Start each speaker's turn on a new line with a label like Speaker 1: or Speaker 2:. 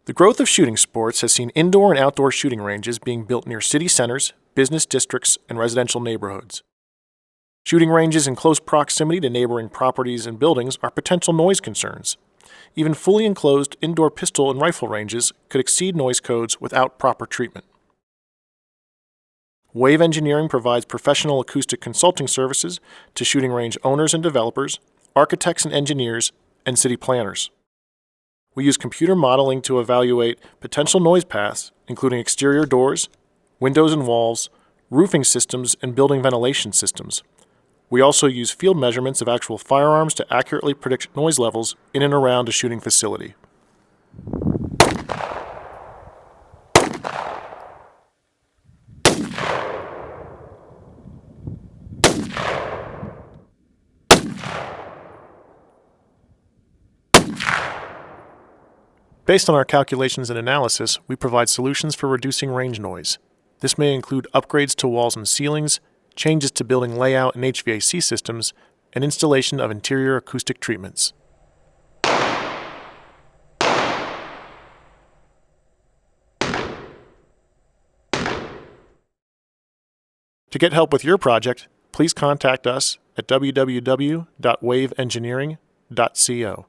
Speaker 1: The growth of shooting sports has seen indoor and outdoor shooting ranges being built near city centers, business districts, and residential neighborhoods. Shooting ranges in close proximity to neighboring properties and buildings are potential noise concerns. Even fully enclosed indoor pistol and rifle ranges could exceed noise codes without proper treatment. Wave Engineering provides professional acoustic consulting services to shooting range owners and developers, architects and engineers, and city planners. We use computer modeling to evaluate potential noise paths, including exterior doors, windows and walls, roofing systems, and building ventilation systems. We also use field measurements of actual firearms to accurately predict noise levels in and around a shooting facility. Based on our calculations and analysis, we provide solutions for reducing range noise. This may include upgrades to walls and ceilings, changes to building layout and HVAC systems, and installation of interior acoustic treatments. To get help with your project, please contact us at www.waveengineering.co.